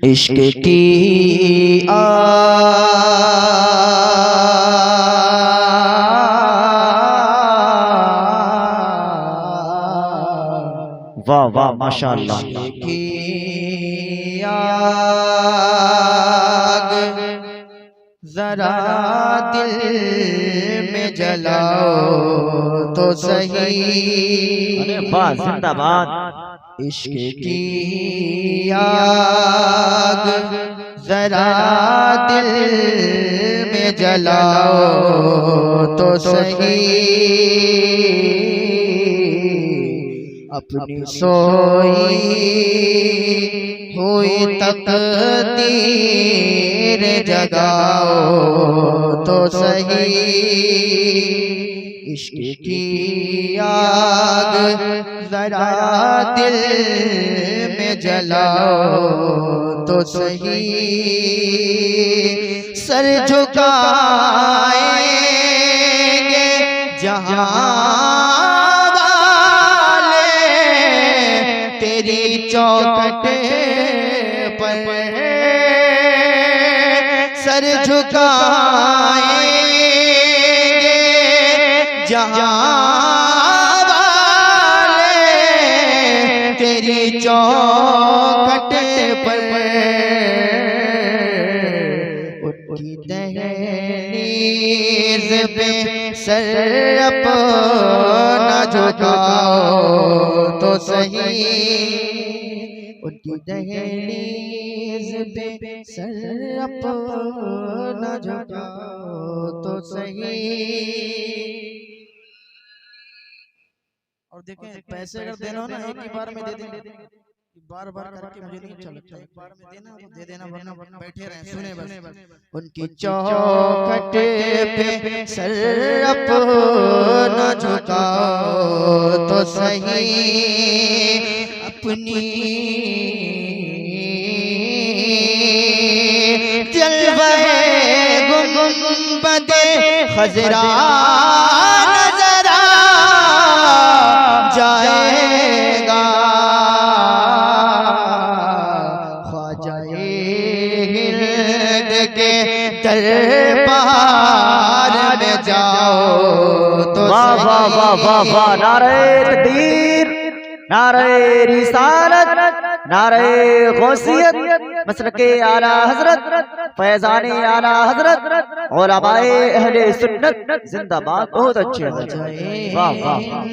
इश्क की वाह वाह माशाअल्लाह। इश्क की आग जरा दिल में जलाओ तो सही। अरे वाह जिंदाबाद। इश्क की आग जरा दिल में जलाओ तो सही। अपनी सोई हुई तकदीर जगाओ तो सही। इश्क की आग जरा दिल में जलाओ तो सही। सर झुकाएंगे जहां वाले तेरी चौखट पर। सर झुकाएंगे जहां वाले तेरी चौखट पर। उनकी दहलीज पे सर अपना झुकाओ तो सही। उनकी दहलीज पे सर अपना झुकाओ तो सही। और देखें पैसे अगर देना हो ना एक ही बार में दे दें, बार बार करके मुझे नहीं अच्छा लगता। एक बार में देना तो दे देना, वरना बैठे रहे सुने बस। उनकी चौखट पे सर अपना झुकाओ तो सही। अपनी जलवे गुंबदे खजरा नजर आ जाएगा। ख्वाजाए हिंद के दरबार में जाओ तो वाह वाह वाह वाह वाह। नारे तकबीर, नारे रिसालत, नारे गौसियत, मसलके आला हजरत, फैजाने आला हजरत, उलमाए अहले सुन्नत जिंदाबाद। बहुत अच्छे वाह वाह वाह।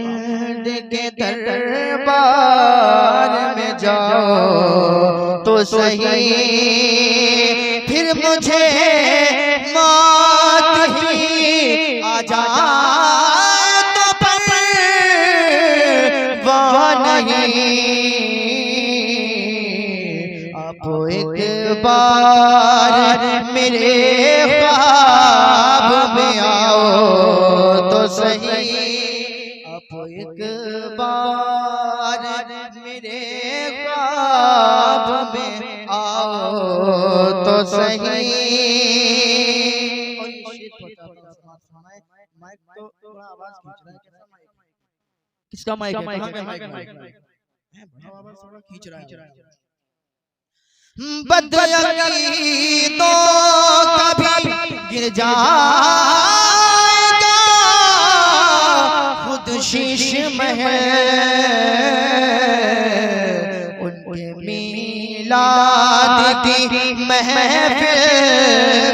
के दरबार में जाओ तो सही। फिर मुझे मौत ही आ जाए तो परवाह नहीं। आप एक बार मेरे ख्वाब में आओ तो सही। आप एक बार मेरे ख्वाब में आओ तो सही। माइक तो थोड़ा आवाज खींच रहा है। किसका माइक है? कहाँ पे माइक है? आवाज थोड़ा खींच रहा है। बदअकीदों कभी गिर जाएगा खुद शीश महल। उनके मीलाद की महफिल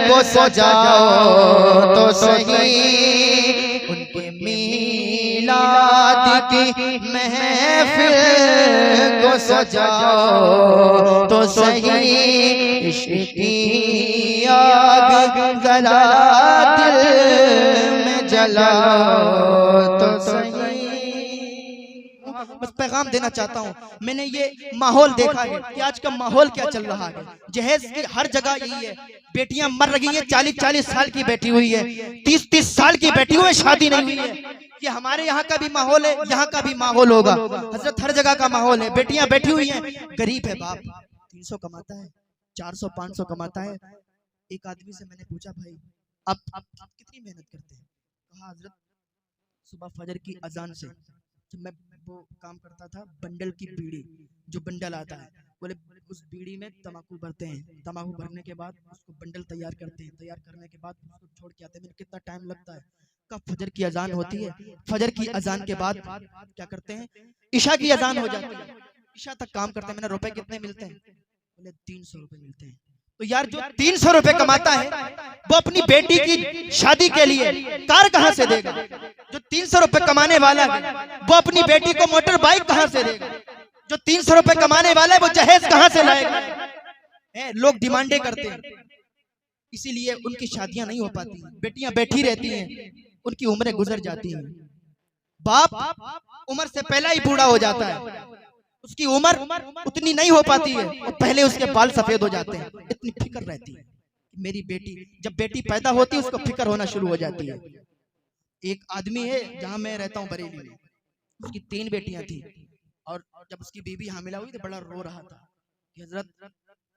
को सजाओ तो सही। उनके मीलाद की महफिल को सजाओ तो सही। इश्क की आग जला दिल में जलाओ तो सही। बस पैगाम देना चाहता हूँ। मैंने ये माहौल देखा है कि आज का माहौल क्या चल रहा है। जहेज की हर जगह यही है। बेटियां मर रही है, 40-40 साल की बैठी हुई है, 30-30 साल की बैठी हुई है, शादी नहीं हुई है। ये हमारे यहाँ का भी माहौल है, यहाँ का भी माहौल होगा हजरत। हर जगह का माहौल है। बेटियां बैठी हुई हैं, गरीब है बाप 300 कमाता है, 400-500 कमाता है। एक आदमी से मैंने पूछा भाई आप कितनी मेहनत करते हैं? कहा हजरत सुबह फजर की अजान से जब मैं वो काम करता था बंडल की बीड़ी, जो बंडल आता है बोले उस बीड़ी में तम्बाकू भरते हैं, तम्बाकू भरने के बाद उसको बंडल तैयार करते हैं, तैयार करने के बाद उसको छोड़ के आते हैं। कितना टाइम लगता है? कब फजर की अजान होती है, फजर की अजान के बाद क्या करते हैं, ईशा की अजान हो जाती है, ईशा तक काम करते हैं। मैंने रुपए कितने मिलते हैं? बोले 300 रुपए मिलते हैं। तो यार जो 300 रुपए कमाता है वो अपनी बेटी की शादी के लिए कार कहां से देगा? जो 300 रुपए कमाने वाला है वो अपनी बेटी को मोटर बाइक कहां से देगा? जो 300 रुपए कमाने वाला है वो जहेज कहां से लाएगा? लोग डिमांडे करते हैं, इसीलिए उनकी शादियां नहीं हो पाती, बेटियां बैठी रहती हैं, उनकी उम्रें गुजर जाती हैं। बाप उम्र से पहले ही बूढ़ा हो जाता है, उसकी उम्र उतनी नहीं हो पाती है और पहले उसके बाल सफेद हो जाते हैं। इतनी फिक्र रहती है मेरी बेटी, जब बेटी पैदा होती है उसको फिक्र होना शुरू हो जाती है। एक आदमी है जहां मैं रहता हूं बरेली में, उसकी 3 बेटियां थी और जब उसकी बीबी हामिला हुई तो बड़ा रो रहा था कि हजरत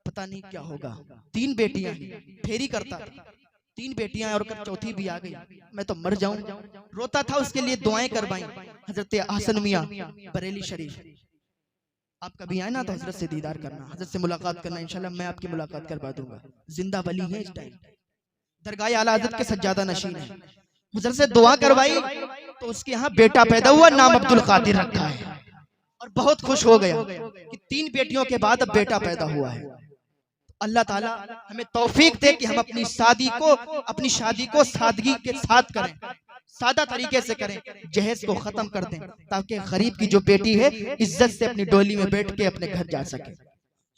पता नहीं क्या होगा, 3 बेटियां, फेरी करता था, 3 बेटियां और चौथी भी आ गई, मैं तो मर जाऊं। रोता था, उसके लिए दुआएं करवाई हजरत हसन मियां बरेली शरीफ। आप कभी आए ना तो हजरत से दीदार करना, हजरत से मुलाकात करना, इंशाल्लाह मैं आपकी मुलाकात करवा दूंगा। जिंदा वली है इस टाइम, दरगाह आला हजरत के सज्जादा नशीन है। हजरत से दुआ करवाई तो उसके यहाँ बेटा पैदा हुआ, नाम अब्दुल कादिर रखा है और बहुत खुश हो गया कि 3 बेटियों के बाद अब बेटा पैदा हुआ है। अल्लाह ताला हमें तौफीक दे कि हम अपनी शादी को सादगी के साथ करें, सादा तरीके से करें, जहेज को खत्म कर दें ताकि गरीब की जो बेटी है इज्जत से अपनी डोली में बैठ के अपने घर जा सके।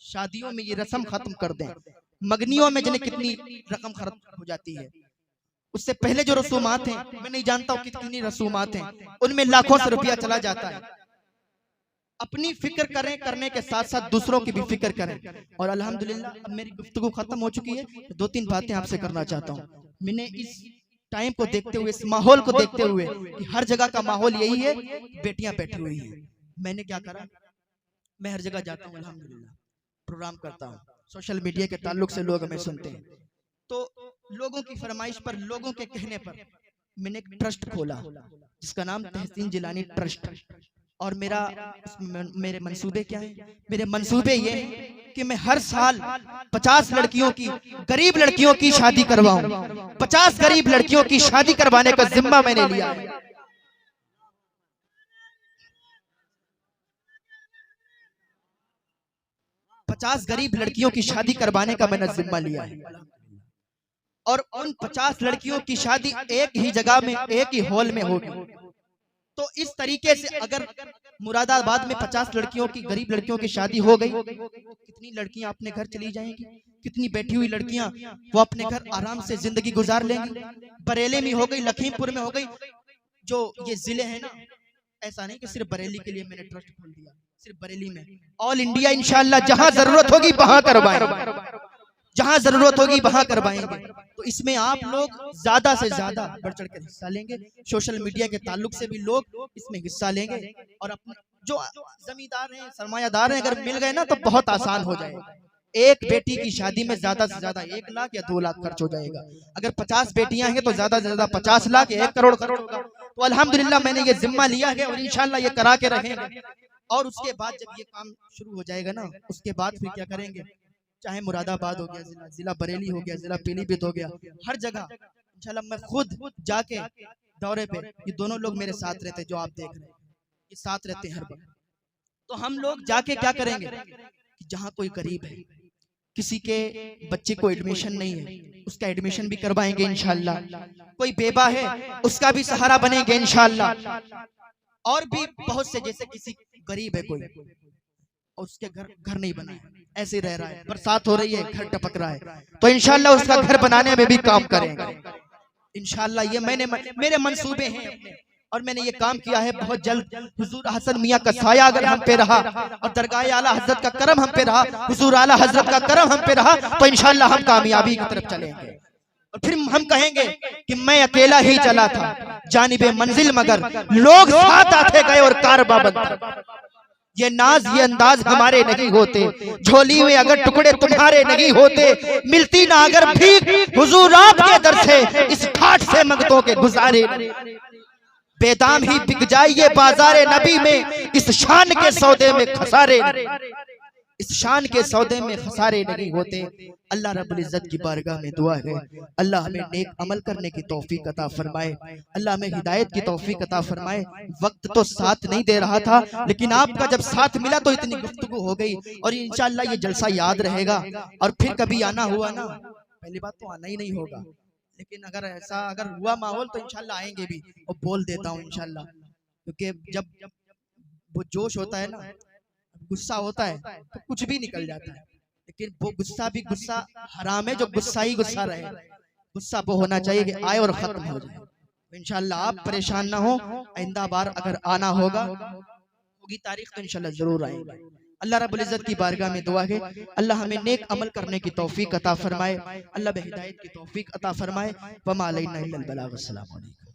शादियों में ये रस्म खत्म कर दें। मगनियों में जिन्हें कितनी रकम खर्च हो जाती है, उससे पहले जो रसूमात हैं, मैं नहीं जानता हूँ कितनी रसूमात हैं, उनमें लाखों से रुपया चला जाता है। अपनी फिक्र करें, करने के साथ साथ दूसरों की भी फिक्र करें। और अल्हम्दुलिल्लाह अब मेरी गुफ्तगू खत्म हो चुकी है, 2-3 बातें आपसे करना चाहता हूँ। मैंने इस टाइम को देखते हुए, इस माहौल को देखते हुए कि हर जगह का माहौल यही है, बेटियां बैठी हुई हैं, मैंने क्या करा, मैं हर जगह जाता हूँ, अल्हम्दुलिल्लाह प्रोग्राम करता हूँ, सोशल मीडिया के ताल्लुक से लोग हमें सुनते हैं, तो लोगों की फरमाइश पर, लोगों के कहने पर मैंने एक ट्रस्ट खोला जिसका नाम तहसीन जिलानी ट्रस्ट। और मेरे मंसूबे क्या है? मेरे मंसूबे ये हैं कि मैं हर साल 50 लड़कियों की, गरीब लड़कियों की शादी करवाऊं। 50 गरीब लड़कियों की शादी करवाने का जिम्मा मैंने लिया है। 50 गरीब लड़कियों की शादी करवाने का मैंने जिम्मा लिया है और उन 50 लड़कियों की शादी एक ही जगह में, एक ही हॉल में होगी। तो इस तरीके से अगर मुरादाबाद में 50 लड़कियों की, गरीब लड़कियों की शादी हो गई, कितनी लड़कियां अपने घर चली जाएंगी, कितनी बैठी हुई लड़कियां वो अपने घर आराम से जिंदगी गुजार लेंगी। बरेली में हो गई, लखीमपुर में हो गई, जो ये जिले हैं ना, ऐसा नहीं कि सिर्फ बरेली के लिए मैंने ट्रस्ट खोल दिया, सिर्फ बरेली में, ऑल इंडिया इंशाल्लाह जहां जरूरत होगी वहां करवाएंगे, जहां जरूरत होगी वहां करवाएंगे। तो इसमें आप लोग ज्यादा से ज्यादा बढ़ चढ़ कर हिस्सा लेंगे, सोशल मीडिया के ताल्लुक से भी लोग इसमें हिस्सा लेंगे और अपने जो जमींदार हैं, सरमायादार हैं, अगर मिल गए ना तो बहुत आसान हो जाएगा। एक बेटी की शादी में ज्यादा से ज्यादा 1 लाख या 2 लाख खर्च हो जाएगा। अगर 50 बेटियां हैं तो ज्यादा से ज्यादा 50 लाख, 1 करोड़ खर्च होगा। तो अल्हम्दुलिल्लाह मैंने ये जिम्मा लिया है और इंशाल्लाह ये करा के रहेंगे। और उसके बाद जब ये काम शुरू हो जाएगा ना, उसके बाद फिर क्या करेंगे, चाहे मुरादाबाद हो गया, जिला बरेली हो गया, जिला पीलीभीत हो गया, हर जगह इंशाल्लाह मैं खुद जाके दौरे पे, ये दोनों लोग मेरे साथ रहते जो आप देख रहे हैं, ये साथ रहते हैं हर वक्त। तो हम लोग जाके क्या करेंगे, जहाँ कोई गरीब है, किसी के बच्चे को एडमिशन नहीं है, उसका एडमिशन भी करवाएंगे इंशाल्लाह। कोई बेवा है उसका भी सहारा बनेंगे इंशाल्लाह। और भी बहुत से, जैसे किसी गरीब है कोई और उसके घर नहीं बना है, ऐसे रह रहा है, बरसात हो रही है, घर टपक रहा है, तो इंशाल्लाह उसका घर बनाने में भी काम करेंगे इंशाल्लाह। ये मेरे मंसूबे हैं और मैंने ये काम किया है। बहुत जल्द हुजूर हसन मियां का साया अगर हम पे रहा और दरगाह आला हजरत का करम हम पे रहा, हुजूर आला हजरत का करम हम पे रहा, तो इंशाल्लाह हम कामयाबी की तरफ चलेंगे। और फिर हम कहेंगे कि मैं अकेला ही चला था जानिबे मंजिल, मगर लोग साथ आते गए और कारबा बनता। ये नाज ये अंदाज हमारे नहीं होते, झोली में अगर टुकड़े तुम्हारे नहीं होते, मिलती ना अगर भीख हुजूर आपके दर से, इस घाट से मंगतों के गुजारे, बेदाम ही बिक जाइए बाजारे नबी में, इस शान के सौदे में खसारे। इस शान के सौदे में खसारे नहीं होते। अल्लाह रब्बुल इज्जत की बारगाह में दुआ है, अल्लाह हमें नेक अमल करने की तौफीक अता फरमाए, अल्लाह हमें हिदायत की तौफीक अता फरमाए। वक्त तो साथ नहीं दे रहा था, लेकिन आपका जब साथ मिला तो इतनी गुफ्तगू हो गई, और इंशाअल्लाह ये जलसा याद रहेगा। और फिर कभी आना हुआ ना, पहली बात तो आना ही नहीं होगा, लेकिन अगर हुआ माहौल तो इंशाअल्लाह आएंगे भी। और बोल देता हूँ इंशाअल्लाह, क्योंकि जब वो जोश होता है ना, गुस्सा होता है तो कुछ भी निकल जाता है, लेकिन वो गुस्सा भी गुस्सा हराम है जो गुस्सा ही गुस्सा रहे। गुस्सा वो होना चाहिए कि आए और खत्म हो जाए। तो इंशाअल्लाह आप परेशान ना हो, आइंदा बार अगर आना होगी तारीख तो इंशाअल्लाह जरूर आएंगे। अल्लाह रब्बुल इज्जत की बारगाह में दुआ है, अल्लाह हमें नेक अमल करने की तौफीक अता फरमाए, अल्लाह हिदायत की तौफीक अता फरमाए। वमा अलैना इल्लल बलाग। अस्सलाम वालेकुम।